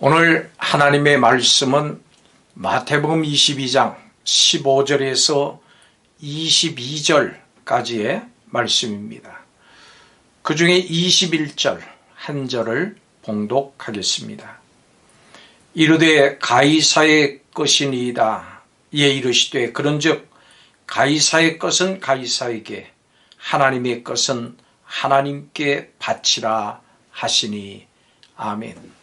오늘 하나님의 말씀은 마태복음 22장 15절에서 22절까지의 말씀입니다. 그 중에 21절 한 절을 봉독하겠습니다. 이르되 가이사의 것이니이다. 이에 이르시되 그런즉 가이사의 것은 가이사에게 하나님의 것은 하나님께 바치라 하시니 아멘.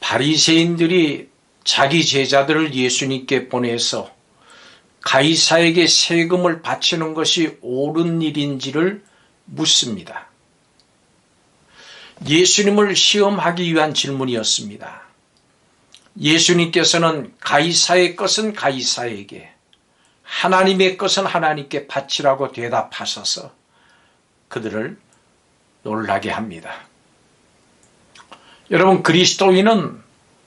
바리새인들이 자기 제자들을 예수님께 보내서 가이사에게 세금을 바치는 것이 옳은 일인지를 묻습니다. 예수님을 시험하기 위한 질문이었습니다. 예수님께서는 가이사의 것은 가이사에게, 하나님의 것은 하나님께 바치라고 대답하셔서 그들을 놀라게 합니다. 여러분, 그리스도인은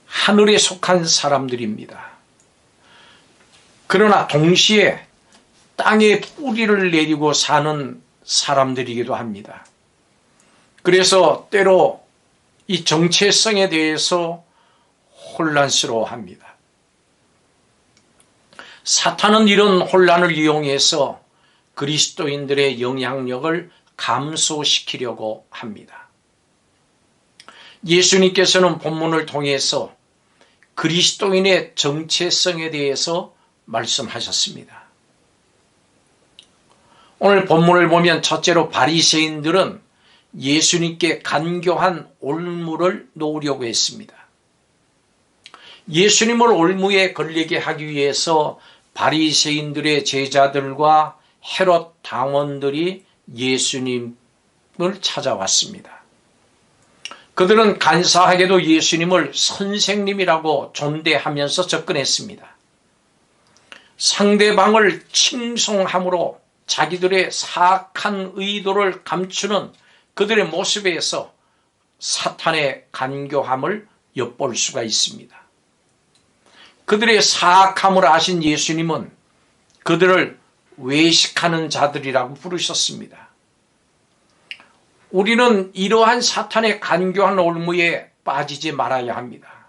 하늘에 속한 사람들입니다. 그러나 동시에 땅에 뿌리를 내리고 사는 사람들이기도 합니다. 그래서 때로 이 정체성에 대해서 혼란스러워합니다. 사탄은 이런 혼란을 이용해서 그리스도인들의 영향력을 감소시키려고 합니다. 예수님께서는 본문을 통해서 그리스도인의 정체성에 대해서 말씀하셨습니다. 오늘 본문을 보면 첫째로 바리새인들은 예수님께 간교한 올무를 놓으려고 했습니다. 예수님을 올무에 걸리게 하기 위해서 바리새인들의 제자들과 헤롯 당원들이 예수님을 찾아왔습니다. 그들은 간사하게도 예수님을 선생님이라고 존대하면서 접근했습니다. 상대방을 칭송함으로 자기들의 사악한 의도를 감추는 그들의 모습에서 사탄의 간교함을 엿볼 수가 있습니다. 그들의 사악함을 아신 예수님은 그들을 외식하는 자들이라고 부르셨습니다. 우리는 이러한 사탄의 간교한 올무에 빠지지 말아야 합니다.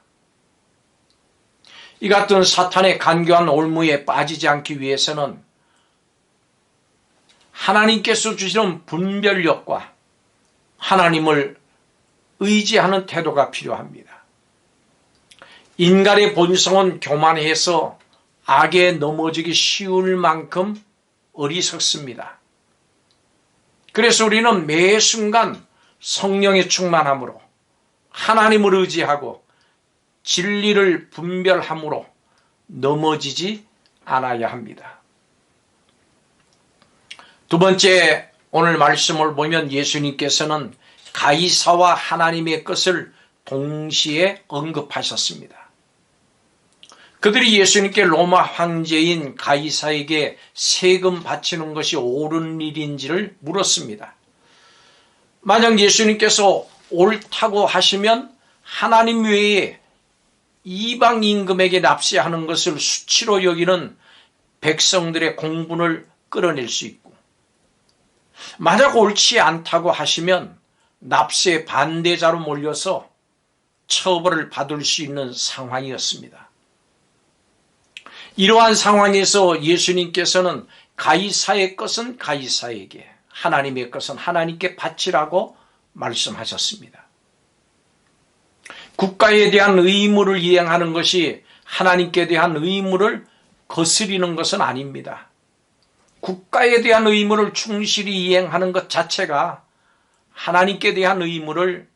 이 같은 사탄의 간교한 올무에 빠지지 않기 위해서는 하나님께서 주시는 분별력과 하나님을 의지하는 태도가 필요합니다. 인간의 본성은 교만해서 악에 넘어지기 쉬울 만큼 어리석습니다. 그래서 우리는 매 순간 성령의 충만함으로 하나님을 의지하고 진리를 분별함으로 넘어지지 않아야 합니다. 두 번째, 오늘 말씀을 보면 예수님께서는 가이사와 하나님의 것을 동시에 언급하셨습니다. 그들이 예수님께 로마 황제인 가이사에게 세금 바치는 것이 옳은 일인지를 물었습니다. 만약 예수님께서 옳다고 하시면 하나님 외에 이방 임금에게 납세하는 것을 수치로 여기는 백성들의 공분을 끌어낼 수 있고, 만약 옳지 않다고 하시면 납세 반대자로 몰려서 처벌을 받을 수 있는 상황이었습니다. 이러한 상황에서 예수님께서는 가이사의 것은 가이사에게, 하나님의 것은 하나님께 바치라고 말씀하셨습니다. 국가에 대한 의무를 이행하는 것이 하나님께 대한 의무를 거스리는 것은 아닙니다. 국가에 대한 의무를 충실히 이행하는 것 자체가 하나님께 대한 의무를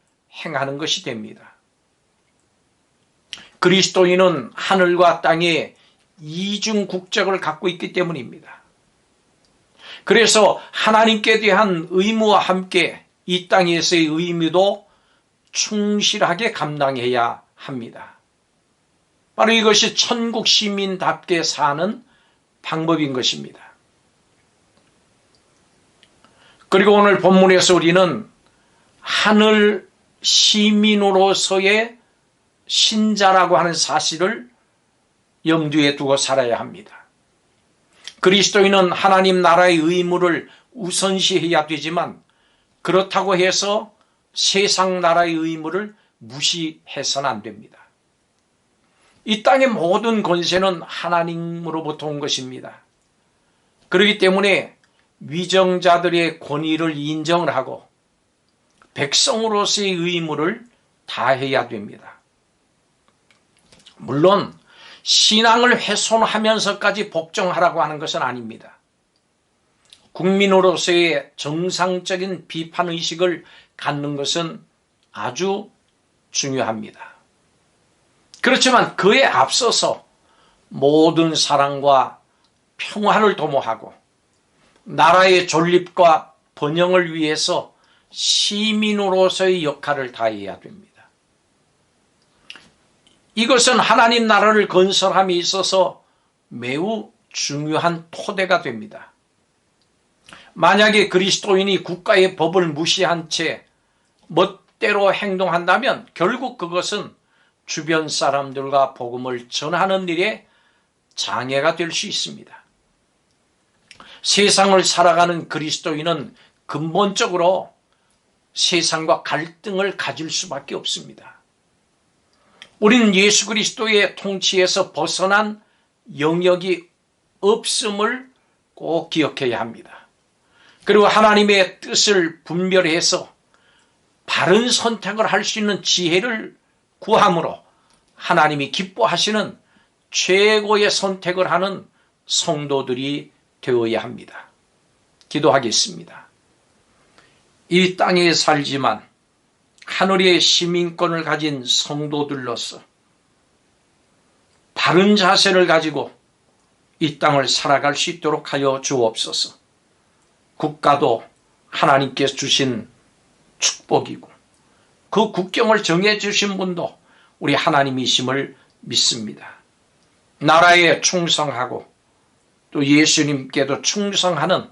행하는 것이 됩니다. 그리스도인은 하늘과 땅에 이중 국적을 갖고 있기 때문입니다. 그래서 하나님께 대한 의무와 함께 이 땅에서의 의무도 충실하게 감당해야 합니다. 바로 이것이 천국 시민답게 사는 방법인 것입니다. 그리고 오늘 본문에서 우리는 하늘 시민으로서의 신자라고 하는 사실을 염두에 두고 살아야 합니다. 그리스도인은 하나님 나라의 의무를 우선시해야 되지만 그렇다고 해서 세상 나라의 의무를 무시해서는 안 됩니다. 이 땅의 모든 권세는 하나님으로부터 온 것입니다. 그렇기 때문에 위정자들의 권위를 인정을 하고 백성으로서의 의무를 다해야 됩니다. 물론 신앙을 훼손하면서까지 복종하라고 하는 것은 아닙니다. 국민으로서의 정상적인 비판의식을 갖는 것은 아주 중요합니다. 그렇지만 그에 앞서서 모든 사랑과 평화를 도모하고 나라의 존립과 번영을 위해서 시민으로서의 역할을 다해야 됩니다. 이것은 하나님 나라를 건설함에 있어서 매우 중요한 토대가 됩니다. 만약에 그리스도인이 국가의 법을 무시한 채 멋대로 행동한다면 결국 그것은 주변 사람들과 복음을 전하는 일에 장애가 될 수 있습니다. 세상을 살아가는 그리스도인은 근본적으로 세상과 갈등을 가질 수밖에 없습니다. 우리는 예수 그리스도의 통치에서 벗어난 영역이 없음을 꼭 기억해야 합니다. 그리고 하나님의 뜻을 분별해서 바른 선택을 할 수 있는 지혜를 구함으로 하나님이 기뻐하시는 최고의 선택을 하는 성도들이 되어야 합니다. 기도하겠습니다. 이 땅에 살지만 하늘의 시민권을 가진 성도들로서 바른 자세를 가지고 이 땅을 살아갈 수 있도록 하여 주옵소서. 국가도 하나님께서 주신 축복이고 그 국경을 정해주신 분도 우리 하나님이심을 믿습니다. 나라에 충성하고 또 예수님께도 충성하는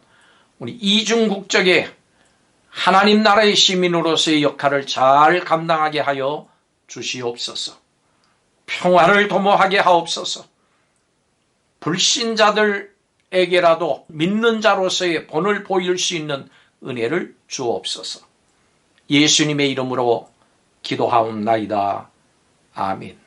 우리 이중국적의 하나님 나라의 시민으로서의 역할을 잘 감당하게 하여 주시옵소서. 평화를 도모하게 하옵소서. 불신자들에게라도 믿는 자로서의 본을 보일 수 있는 은혜를 주옵소서. 예수님의 이름으로 기도하옵나이다. 아멘.